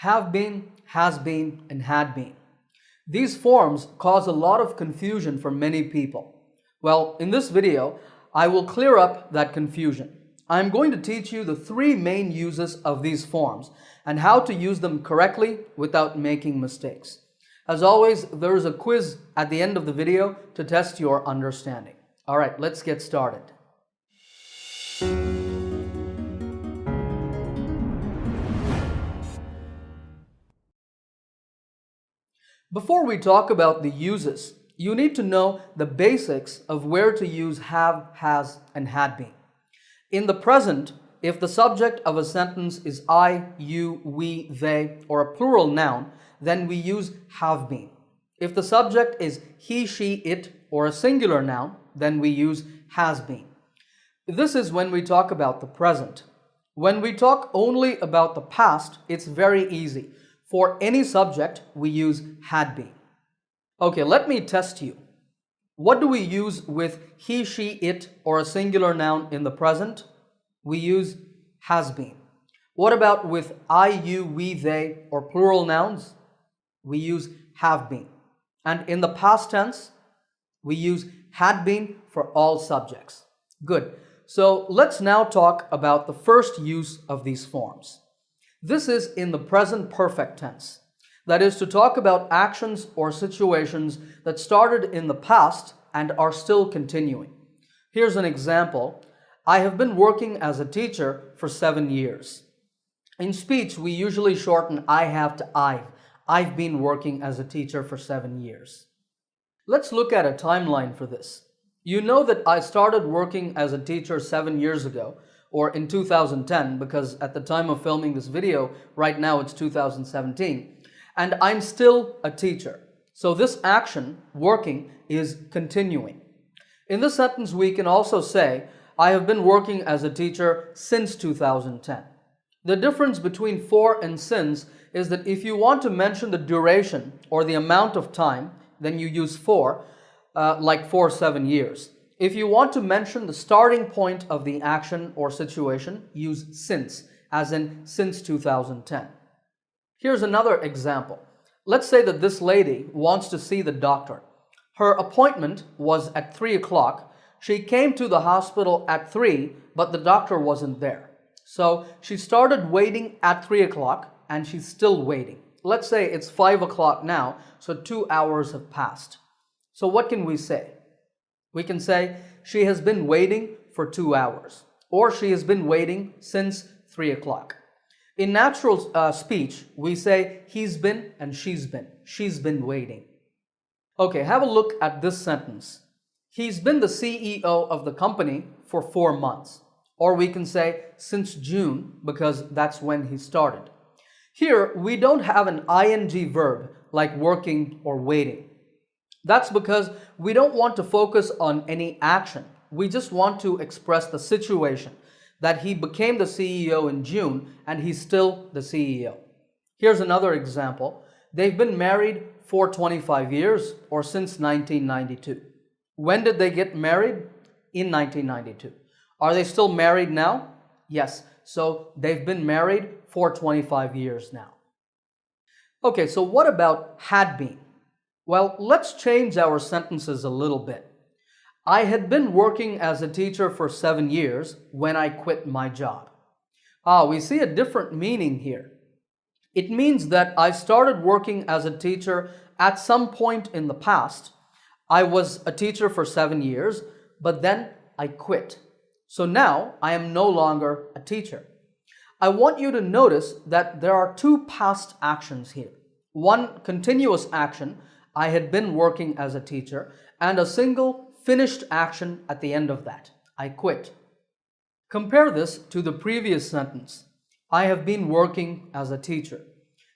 have been, has been, and had been. These forms cause a lot of confusion for many people. Well, in this video, I will clear up that confusion. I'm going to teach you the three main uses of these forms and how to use them correctly without making mistakes. As always, there is a quiz at the end of the video to test your understanding. All right, let's get started. Before we talk about the uses, you need to know the basics of where to use have, has, and had been. In the present, if the subject of a sentence is I, you, we, they, or a plural noun, then we use have been. If the subject is he, she, it, or a singular noun, then we use has been. This is when we talk about the present. When we talk only about the past, it's very easy. For any subject, we use had been. Okay, let me test you. What do we use with he, she, it, or a singular noun in the present? We use has been. What about with I, you, we, they, or plural nouns? We use have been. And in the past tense, we use had been for all subjects. Good. So let's now talk about the first use of these forms. This is in the present perfect tense. That is to talk about actions or situations that started in the past and are still continuing. Here's an example. I have been working as a teacher for 7 years. In speech, we usually shorten I have to I've. I've been working as a teacher for 7 years. Let's look at a timeline for this. You know that I started working as a teacher 7 years ago, or in 2010, because at the time of filming this video, right now it's 2017, and I'm still a teacher. So this action, working, is continuing. In this sentence, we can also say, I have been working as a teacher since 2010. The difference between for and since is that if you want to mention the duration or the amount of time, then you use for, like for 7 years. If you want to mention the starting point of the action or situation, use since, as in since 2010. Here's another example. Let's say that this lady wants to see the doctor. Her appointment was at 3 o'clock. She came to the hospital at 3, but the doctor wasn't there. So she started waiting at 3 o'clock and she's still waiting. Let's say it's 5 o'clock now, so 2 hours have passed. So what can we say? We can say she has been waiting for 2 hours, or she has been waiting since 3 o'clock. In natural speech, we say he's been and she's been. She's been waiting. Okay, have a look at this sentence. He's been the CEO of the company for 4 months. Or we can say since June, because that's when he started. Here, we don't have an ing verb like working or waiting. That's because we don't want to focus on any action. We just want to express the situation that he became the CEO in June and he's still the CEO. Here's another example. They've been married for 25 years or since 1992. When did they get married? In 1992. Are they still married now? Yes. So they've been married for 25 years now. Okay, so what about had been? Well, let's change our sentences a little bit. I had been working as a teacher for 7 years when I quit my job. We see a different meaning here. It means that I started working as a teacher at some point in the past. I was a teacher for 7 years, but then I quit. So now I am no longer a teacher. I want you to notice that there are two past actions here. One continuous action, I had been working as a teacher, and a single finished action at the end of that, I quit. Compare this to the previous sentence, I have been working as a teacher.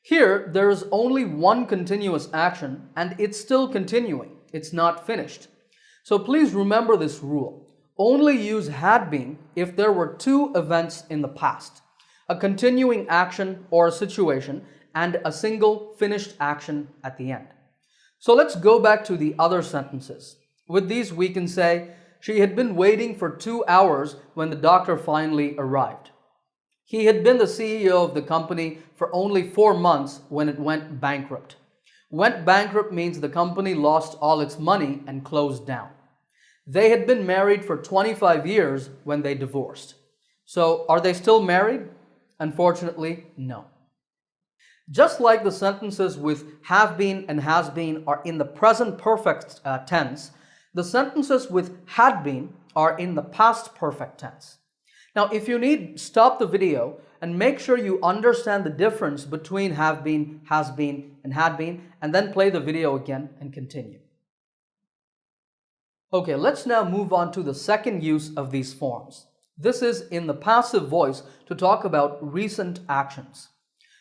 Here, there is only one continuous action and it's still continuing. It's not finished. So please remember this rule. Only use had been if there were two events in the past, a continuing action or a situation, and a single finished action at the end. So let's go back to the other sentences. With these, we can say, she had been waiting for 2 hours when the doctor finally arrived. He had been the CEO of the company for only 4 months when it went bankrupt. Went bankrupt means the company lost all its money and closed down. They had been married for 25 years when they divorced. So are they still married? Unfortunately, no. Just like the sentences with have been and has been are in the present perfect tense, the sentences with had been are in the past perfect tense. Now, if you need, stop the video and make sure you understand the difference between have been, has been, and had been, and then play the video again and continue. Okay, let's now move on to the second use of these forms. This is in the passive voice to talk about recent actions.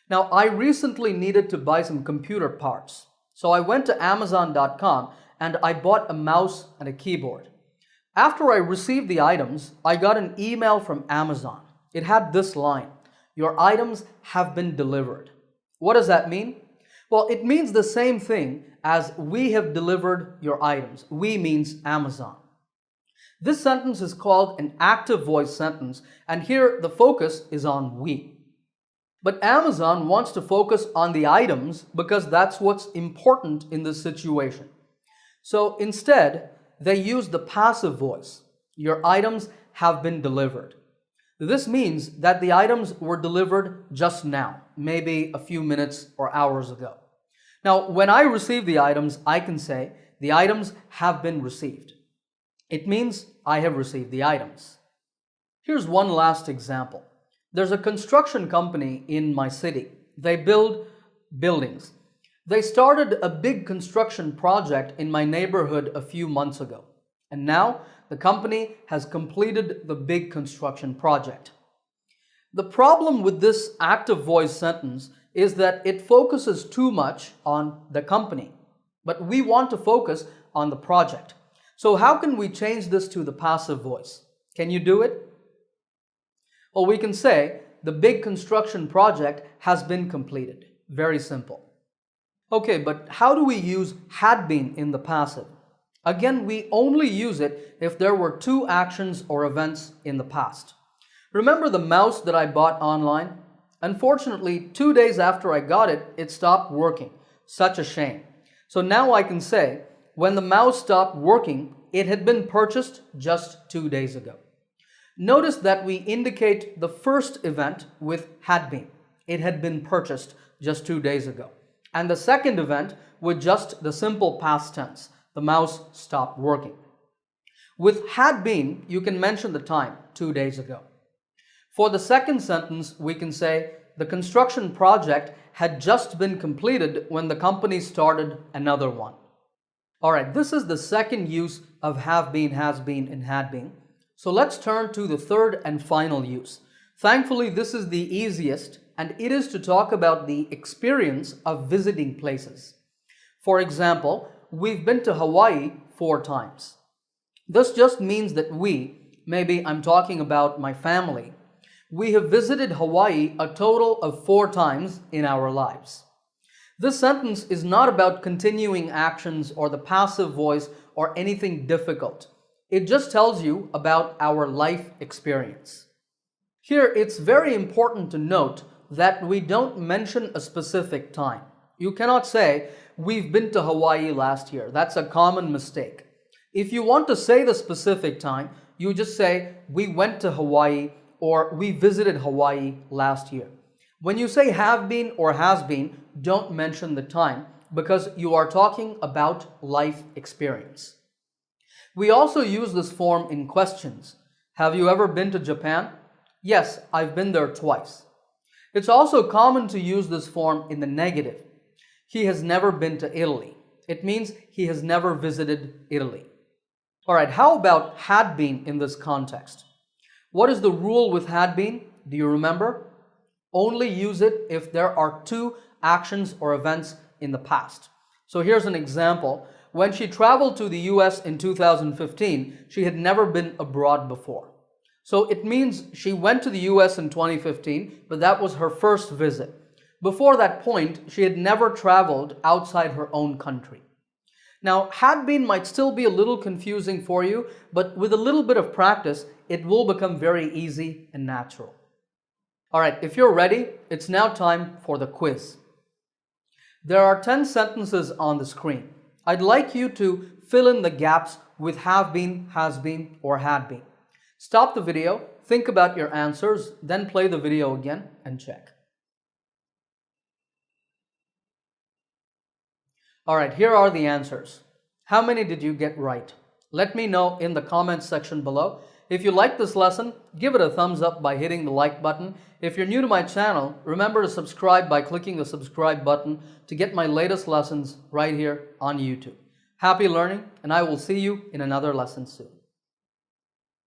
Now, I recently needed to buy some computer parts. So I went to Amazon.com and I bought a mouse and a keyboard. After I received the items, I got an email from Amazon. It had this line, "Your items have been delivered." What does that mean? Well, it means the same thing as "we have delivered your items." We means Amazon. This sentence is called an active voice sentence, and here the focus is on we. But Amazon wants to focus on the items because that's what's important in this situation. So instead, they use the passive voice. Your items have been delivered. This means that the items were delivered just now, maybe a few minutes or hours ago. Now, when I receive the items, I can say, the items have been received. It means I have received the items. Here's one last example. There's a construction company in my city. They build buildings. They started a big construction project in my neighborhood a few months ago. And now the company has completed the big construction project. The problem with this active voice sentence is that it focuses too much on the company, but we want to focus on the project. So how can we change this to the passive voice? Can you do it? Well, we can say the big construction project has been completed. Very simple. Okay, but how do we use had been in the passive? Again, we only use it if there were two actions or events in the past. Remember the mouse that I bought online? Unfortunately, 2 days after I got it, it stopped working. Such a shame. So now I can say, when the mouse stopped working, it had been purchased just 2 days ago. Notice that we indicate the first event with had been. It had been purchased just 2 days ago. And the second event with just the simple past tense. The mouse stopped working. With had been, you can mention the time, 2 days ago. For the second sentence, we can say the construction project had just been completed when the company started another one. All right, this is the second use of have been, has been, and had been. So let's turn to the third and final use. Thankfully, this is the easiest, and it is to talk about the experience of visiting places. For example, we've been to Hawaii 4 times. This just means that maybe I'm talking about my family, we have visited Hawaii a total of 4 times in our lives. This sentence is not about continuing actions or the passive voice or anything difficult. It just tells you about our life experience. Here, it's very important to note that we don't mention a specific time. You cannot say, we've been to Hawaii last year. That's a common mistake. If you want to say the specific time, you just say, we went to Hawaii or we visited Hawaii last year. When you say have been or has been, don't mention the time because you are talking about life experience. We also use this form in questions. Have you ever been to Japan? Yes, I've been there twice. It's also common to use this form in the negative. He has never been to Italy. It means he has never visited Italy. All right, how about had been in this context? What is the rule with had been? Do you remember? Only use it if there are 2 actions or events in the past. So here's an example. When she traveled to the US in 2015, she had never been abroad before. So it means she went to the US in 2015, but that was her first visit. Before that point, she had never traveled outside her own country. Now, had been might still be a little confusing for you, but with a little bit of practice, it will become very easy and natural. All right, if you're ready, it's now time for the quiz. There are 10 sentences on the screen. I'd like you to fill in the gaps with have been, has been, or had been. Stop the video, think about your answers, then play the video again and check. All right, here are the answers. How many did you get right? Let me know in the comments section below. If you like this lesson, give it a thumbs up by hitting the like button. If you're new to my channel, remember to subscribe by clicking the subscribe button to get my latest lessons right here on YouTube. Happy learning, and I will see you in another lesson soon.